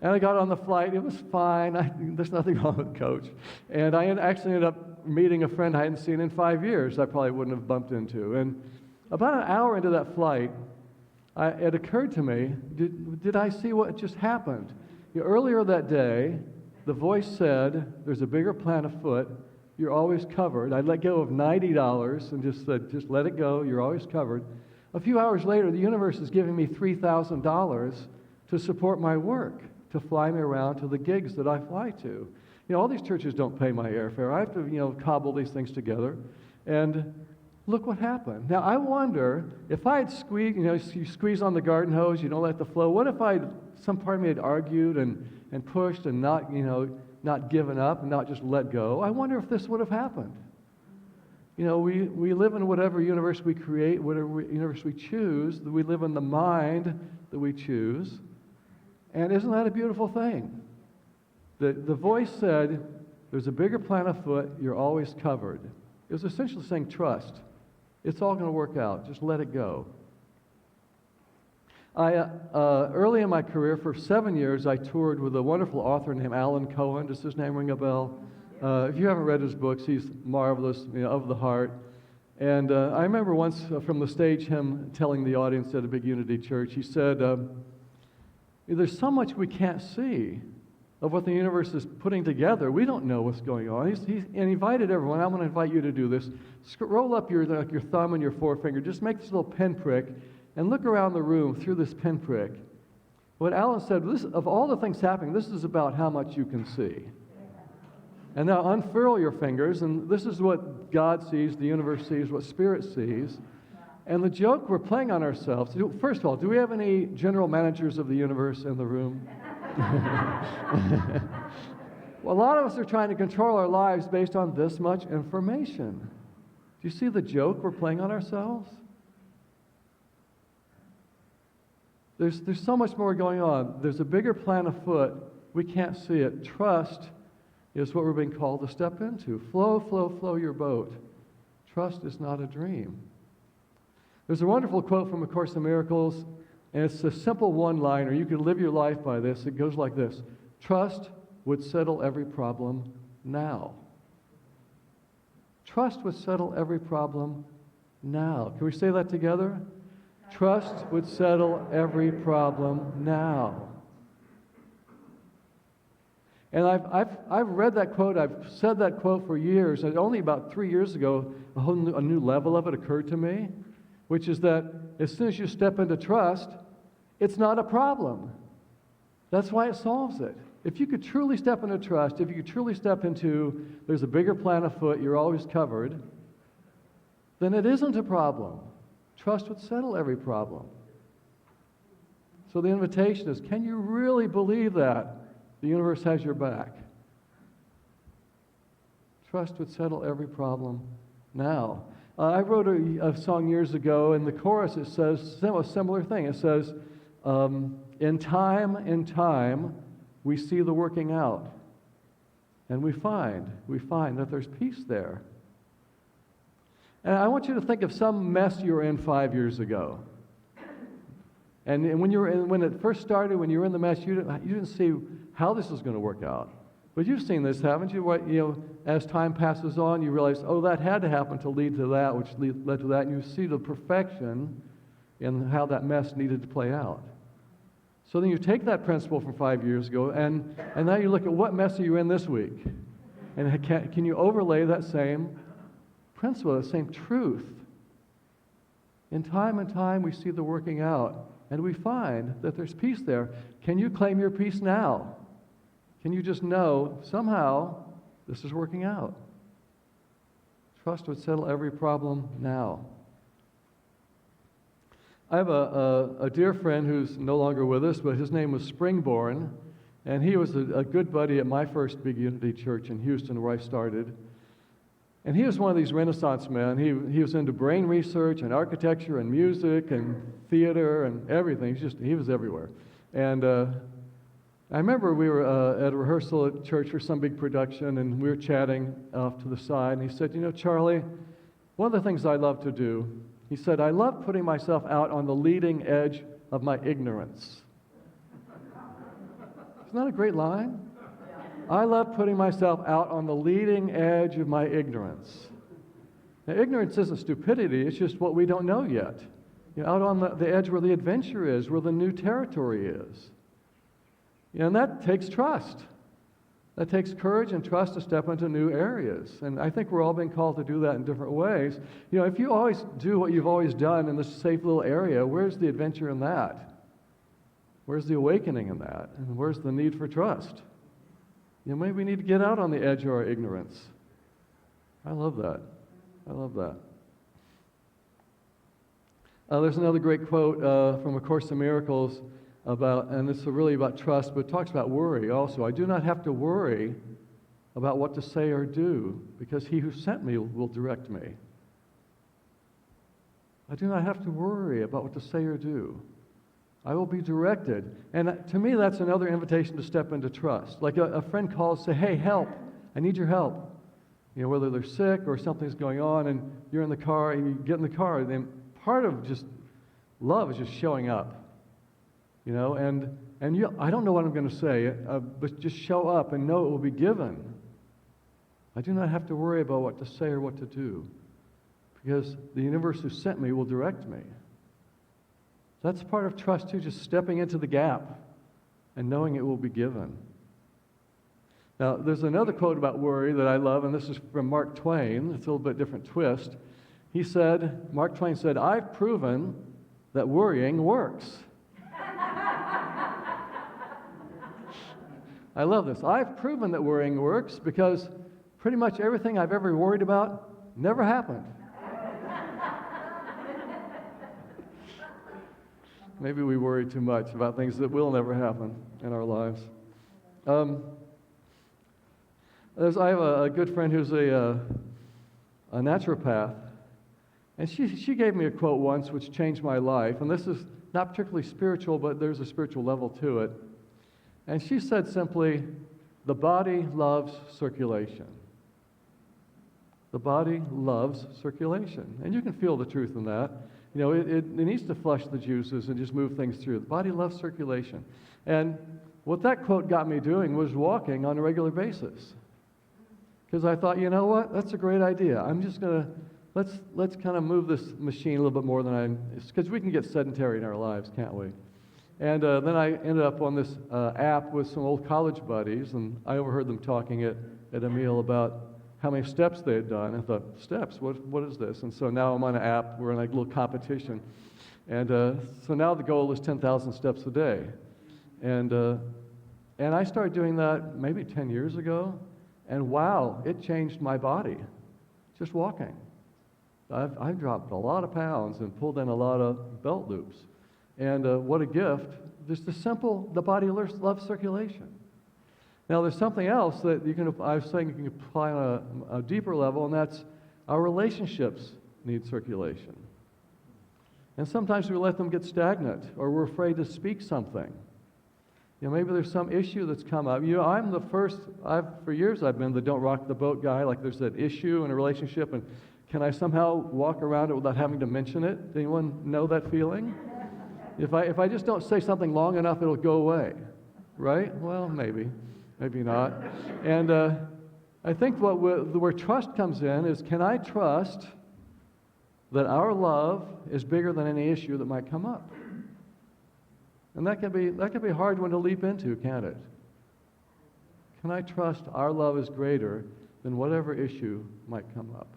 B: And I got on the flight. It was fine. There's nothing wrong with Coach. And I actually ended up meeting a friend I hadn't seen in 5 years I probably wouldn't have bumped into. And about an hour into that flight, it occurred to me, did I see what just happened? Earlier that day, the voice said, there's a bigger plan afoot. You're always covered. I let go of $90 and just said, just let it go. You're always covered. A few hours later, the universe is giving me $3,000 to support my work, to fly me around to the gigs that I fly to. All these churches don't pay my airfare. I have to, cobble these things together. And look what happened. Now, I wonder if I had squeezed, you squeeze on the garden hose, you don't let the flow. What if some part of me had argued and pushed and not, not given up and not just let go? I wonder if this would have happened. We live in whatever universe we create, whatever universe we choose. We live in the mind that we choose. And isn't that a beautiful thing? The voice said, there's a bigger plan afoot, you're always covered. It was essentially saying, trust. It's all going to work out. Just let it go. Early in my career, for 7 years, I toured with a wonderful author named Alan Cohen. Does his name ring a bell? If you haven't read his books, he's marvelous, of the heart. And I remember once from the stage him telling the audience at a big Unity church, he said, there's so much we can't see of what the universe is putting together. We don't know what's going on. He invited everyone. I'm going to invite you to do this. Roll up your thumb and your forefinger. Just make this little pinprick and look around the room through this pinprick. What Alan said, of all the things happening, this is about how much you can see. And now unfurl your fingers, and this is what God sees, the universe sees, what Spirit sees. And the joke we're playing on ourselves, first of all, do we have any general managers of the universe in the room? Well, a lot of us are trying to control our lives based on this much information. Do you see the joke we're playing on ourselves? There's so much more going on. There's a bigger plan afoot. We can't see it. Trust is what we're being called to step into. Flow, flow, flow your boat. Trust is not a dream. There's a wonderful quote from A Course in Miracles, and it's a simple one-liner. You can live your life by this. It goes like this. Trust would settle every problem now. Trust would settle every problem now. Can we say that together? Trust would settle every problem now. And I've read that quote. I've said that quote for years. And only about 3 years ago, a new level of it occurred to me, which is that as soon as you step into trust, it's not a problem. That's why it solves it. If you could truly step into trust, if you could truly step into there's a bigger plan afoot, you're always covered, then it isn't a problem. Trust would settle every problem. So the invitation is, can you really believe that the universe has your back? Trust would settle every problem now. I wrote a song years ago, and the chorus, it says a similar thing. It says, in time, we see the working out. And we find that there's peace there. And I want you to think of some mess you were in 5 years ago. And when it first started, when you were in the mess, you didn't see how this was going to work out. But you've seen this, haven't you? As time passes on, you realize, that had to happen to lead to that, which led to that, and you see the perfection in how that mess needed to play out. So then you take that principle from 5 years ago, and now you look at what mess are you in this week? And can you overlay that same principle, that same truth? In time, we see the working out, and we find that there's peace there. Can you claim your peace now? Can you just know, somehow, this is working out? Trust would settle every problem now. I have a dear friend who's no longer with us, but his name was Springborn, And he was a good buddy at my first big Unity church in Houston where I started. And he was one of these Renaissance men. He was into brain research and architecture and music and theater and everything. He was everywhere. And I remember we were at a rehearsal at church for some big production, and we were chatting off to the side. And he said, "You know, Charlie, one of the things I love to do," he said, "I love putting myself out on the leading edge of my ignorance." Isn't that a great line? I love putting myself out on the leading edge of my ignorance. Now, ignorance isn't stupidity, it's just what we don't know yet. You know, out on the edge where the adventure is, where the new territory is. You know, and that takes trust. That takes courage and trust to step into new areas. And I think we're all being called to do that in different ways. You know, if you always do what you've always done in this safe little area, where's the adventure in that? Where's the awakening in that? And where's the need for trust? You know, maybe we need to get out on the edge of our ignorance. I love that. I love that. There's another great quote from A Course in Miracles about, and it's really about trust, but it talks about worry also. I do not have to worry about what to say or do, because he who sent me will direct me. I do not have to worry about what to say or do. I will be directed. And to me, that's another invitation to step into trust. Like a friend calls, say, "Hey, help, I need your help." You know, whether they're sick or something's going on, and you're in the car, and you get in the car, then part of just love is just showing up. You know, and I don't know what I'm going to say, but just show up and know it will be given. I do not have to worry about what to say or what to do, because the universe who sent me will direct me. That's part of trust too, just stepping into the gap and knowing it will be given. Now, there's another quote about worry that I love, and this is from Mark Twain. It's a little bit different twist. Mark Twain said, "I've proven that worrying works." I love this. I've proven that worrying works because pretty much everything I've ever worried about never happened. Maybe we worry too much about things that will never happen in our lives. I have a good friend who's a naturopath, and she gave me a quote once which changed my life, and this is not particularly spiritual, but there's a spiritual level to it. And she said simply, "The body loves circulation." The body loves circulation. And you can feel the truth in that. You know, it needs to flush the juices and just move things through. The body loves circulation. And what that quote got me doing was walking on a regular basis. Because I thought, you know what, that's a great idea. I'm just going to, let's kind of move this machine a little bit more than because we can get sedentary in our lives, can't we? And then I ended up on this app with some old college buddies, and I overheard them talking at a meal about how many steps they had done. I thought, steps? What is this? And so now I'm on an app. We're in a little competition. And so now the goal is 10,000 steps a day. And I started doing that maybe 10 years ago. And wow, it changed my body, just walking. I've dropped a lot of pounds and pulled in a lot of belt loops. And what a gift. Just the body loves circulation. Now, there's something else that I was saying you can apply on a deeper level, and that's our relationships need circulation. And sometimes we let them get stagnant, or we're afraid to speak something. You know, maybe there's some issue that's come up. You know, I'm the first, for years I've been the don't rock the boat guy, like there's that issue in a relationship, and can I somehow walk around it without having to mention it? Anyone know that feeling? If I just don't say something long enough, it'll go away, right? Well, maybe not. And I think where trust comes in is, can I trust that our love is bigger than any issue that might come up? And that can be a hard one to leap into, can't it? Can I trust our love is greater than whatever issue might come up?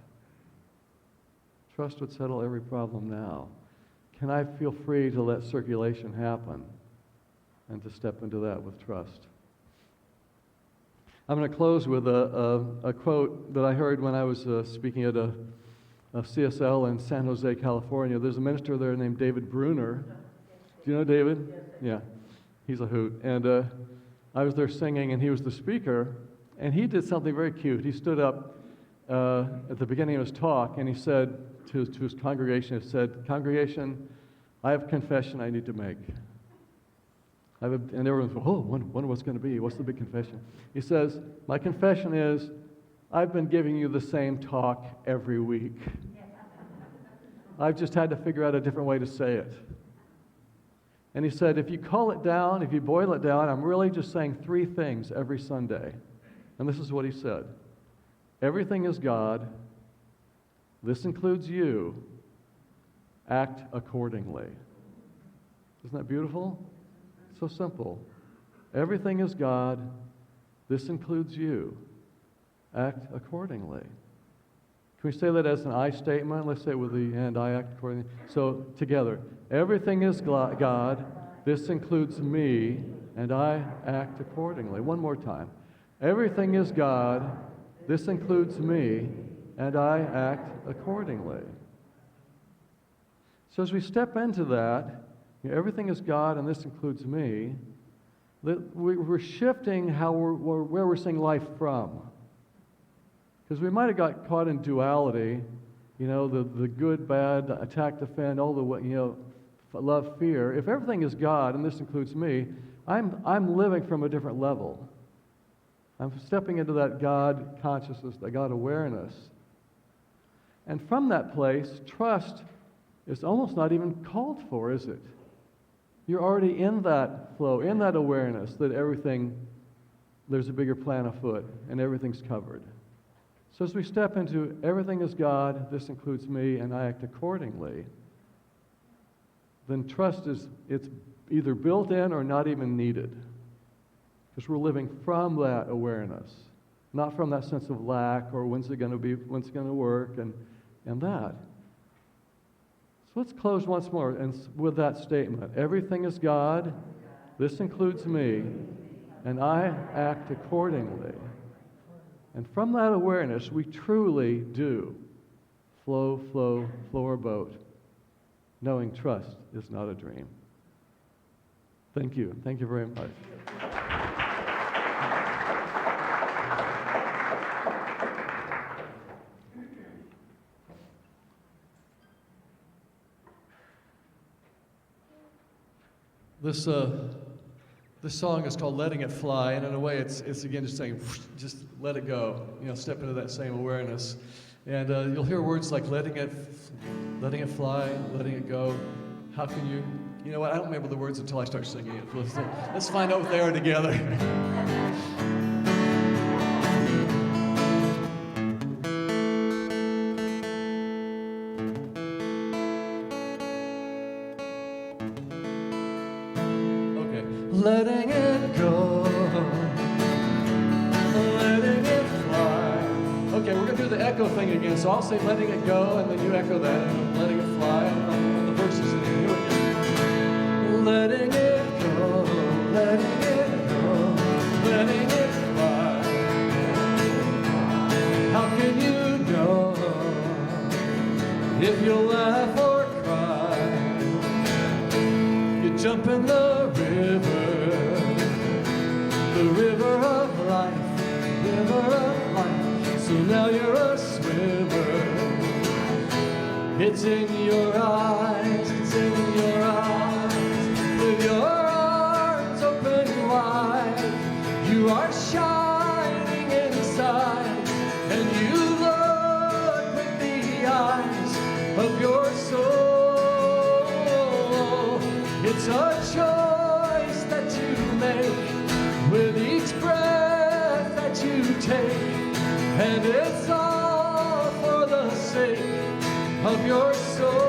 B: Trust would settle every problem now. Can I feel free to let circulation happen and to step into that with trust? I'm going to close with a quote that I heard when I was speaking at a CSL in San Jose, California. There's a minister there named David Bruner. Do you know David? Yeah, he's a hoot. And I was there singing, and he was the speaker, and he did something very cute. He stood up at the beginning of his talk, and he said to his congregation, he said, "Congregation, I have a confession I need to make." And everyone's, "Oh, wonder what's going to be. What's the big confession?" He says, "My confession is, I've been giving you the same talk every week. I've just had to figure out a different way to say it." And he said, if you call it down, if you boil it down, I'm really just saying 3 things every Sunday. And this is what he said. Everything is God. This includes you. Act accordingly. Isn't that beautiful? So simple. Everything is God. This includes you. Act accordingly. Can we say that as an I statement? Let's say it with the and I act accordingly. So together, everything is God. This includes me, and I act accordingly. One more time. Everything is God. This includes me, and I act accordingly. So as we step into that, everything is God, and this includes me, we're shifting where we're seeing life from. Because we might have got caught in duality, the good, bad, attack, defend, all the, love, fear. If everything is God, and this includes me, I'm living from a different level. I'm stepping into that God consciousness, that God awareness. And from that place, trust is almost not even called for, is it? You're already in that flow, in that awareness that there's a bigger plan afoot, and everything's covered. So as we step into everything is God, this includes me, and I act accordingly, then trust it's either built in or not even needed. Because we're living from that awareness, not from that sense of lack or when's it going to work, and that. So let's close once more with that statement. Everything is God, this includes me, and I act accordingly. And from that awareness, we truly do flow our boat, knowing trust is not a dream. Thank you. Thank you very much. This song is called "Letting It Fly," and in a way, it's again just saying, just let it go. Step into that same awareness, and you'll hear words like letting it fly, letting it go. How can you? You know what? I don't remember the words until I start singing it. Let's find out what they are together. Letting it go, letting it fly. Okay, we're going to do the echo thing again. So I'll say letting it go, and then you echo that, and letting it fly on the verses in here. Here we go. Letting it go, letting it go, letting it fly. How can you know if you'll laugh or cry? You jump in the river of life, river of life. So now you're a swimmer. It's in your eyes, it's in your eyes. With your arms open wide, you are shining inside, and you look with the eyes of your soul. It's a choice that you make with each breath that you take, and it's all for the sake of your soul.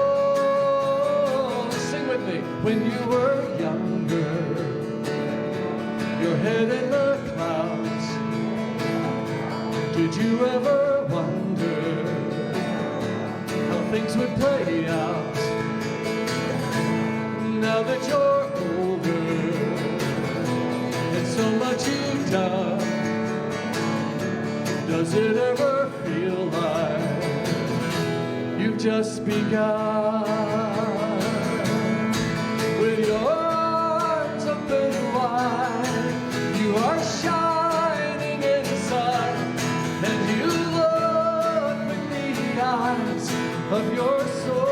B: Sing with me. When you were younger, your head in the clouds, did you ever wonder how things would play out? Now that you're older, so much you've done, does it ever feel like you've just begun? With your arms open wide, you eyes of your soul.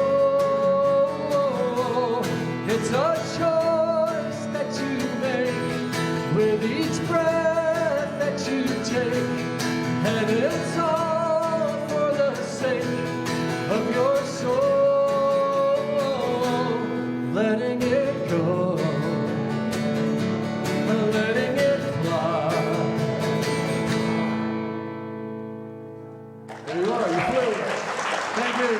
B: It's a choice that you make with each breath that you take, and it's all for the sake of your soul. Letting it go, letting it fly. There you are, you flew. Thank you.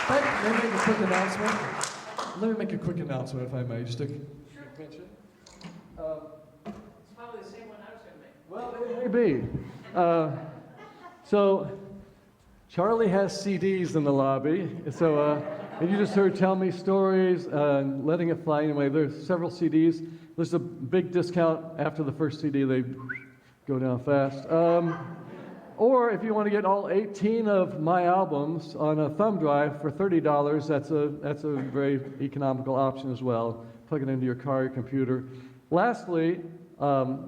B: Let me make a quick announcement. Let me make a quick announcement, if I may. Just a mention.
C: It's probably the same one I was going to make.
B: Well, it may be. So, Charlie has CDs in the lobby. So, and you just heard Tell Me Stories, Letting It Fly. Anyway, there's several CDs. There's a big discount after the first CD. They go down fast. Or if you want to get all 18 of my albums on a thumb drive for $30, that's a very economical option as well. Plug it into your car, your computer. Lastly,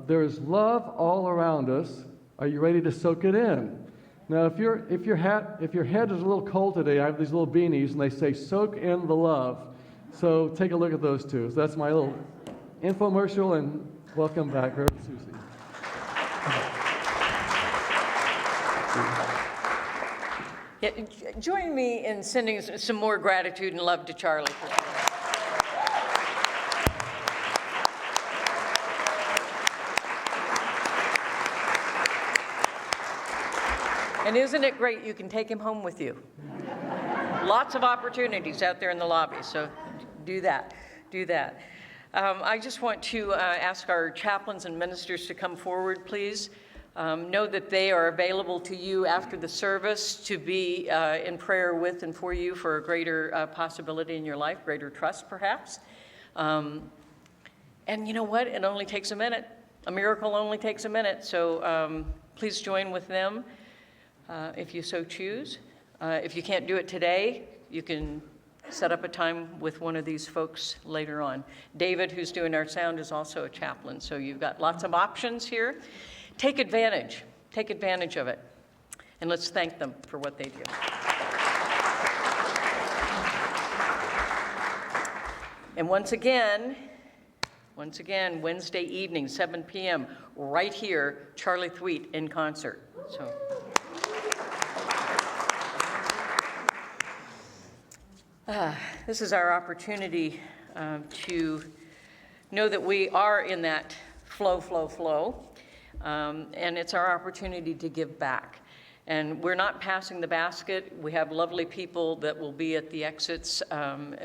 B: there's love all around us. Are you ready to soak it in? Now, if your head is a little cold today, I have these little beanies, and they say "Soak in the love." So take a look at those two. So that's my little infomercial, and welcome back, Reverend Susie.
C: Yeah, join me in sending some more gratitude and love to Charlie. And isn't it great you can take him home with you? Lots of opportunities out there in the lobby, so do that. Do that. I just want to ask our chaplains and ministers to come forward, please. Know that they are available to you after the service to be in prayer with and for you for a greater possibility in your life, greater trust perhaps. And you know what? It only takes a minute. A miracle only takes a minute. So please join with them if you so choose. If you can't do it today, you can set up a time with one of these folks later on. David, who's doing our sound, is also a chaplain. So you've got lots of options here. Take advantage of it, and let's thank them for what they do. And once again, Wednesday evening, 7 p.m., right here, Charlie Thweet in concert. So. This is our opportunity to know that we are in that flow. And it's our opportunity to give back. And we're not passing the basket. We have lovely people that will be at the exits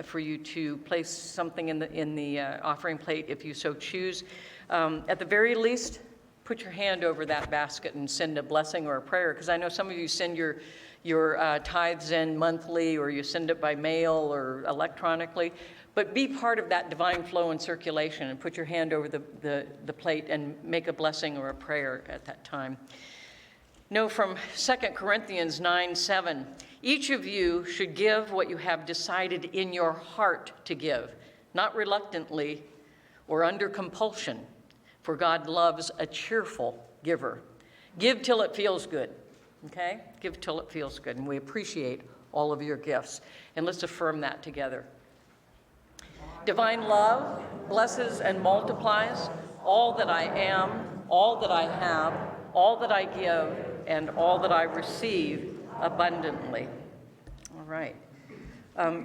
C: for you to place something in the offering plate if you so choose. At the very least, put your hand over that basket and send a blessing or a prayer, because I know some of you send your tithes in monthly, or you send it by mail or electronically. But be part of that divine flow and circulation, and put your hand over the plate and make a blessing or a prayer at that time. Know from 2 Corinthians 9:7, each of you should give what you have decided in your heart to give, not reluctantly or under compulsion, for God loves a cheerful giver. Give till it feels good, okay? Give till it feels good, and we appreciate all of your gifts. And let's affirm that together. Divine love blesses and multiplies all that I am, all that I have, all that I give, and all that I receive abundantly. All right.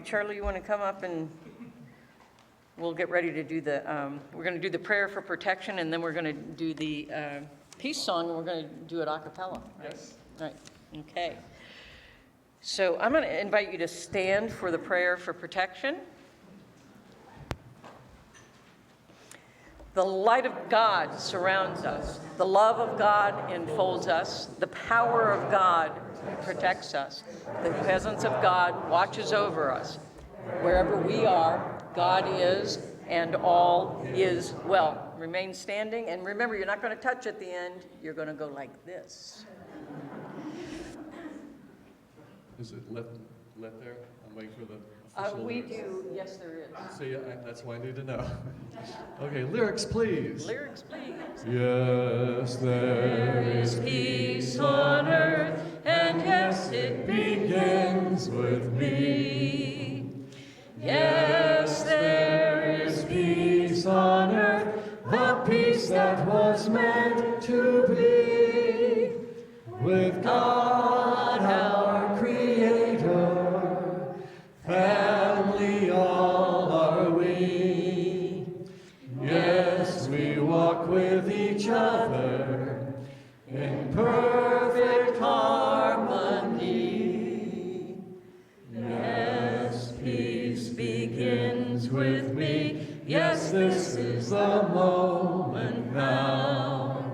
C: Charlie, you want to come up, and we'll get ready to do we're going to do the prayer for protection, and then we're going to do the peace song, and we're going to do it a cappella. Right?
B: Yes.
C: Right. Okay. So I'm going to invite you to stand for the prayer for protection. The light of God surrounds us. The love of God enfolds us. The power of God protects us. The presence of God watches over us. Wherever we are, God is, and all is well. Remain standing, and remember, you're not going to touch at the end. You're going to go like this.
B: Is it let there? I'm waiting for the official
C: We
B: lyrics.
C: do, yes, there is.
B: See, that's why I need to know. Okay, lyrics, please.
C: Lyrics, please.
B: Yes, there is
C: Peace on earth and
B: it begins with me. Yes, there is peace on earth, the peace that was meant to be. With God our Creator, family all are we. Yes, we walk with each other in perfect harmony. Yes, peace begins with me. Yes, this is the moment now.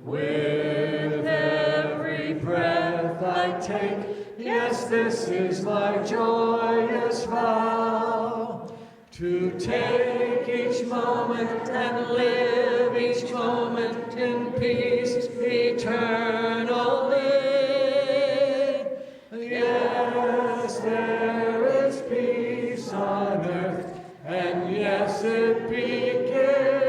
B: With every breath I take, yes, this is my joyous vow. To take each moment and live each moment in peace eternally. Yes, there is peace on earth, and yes, it begins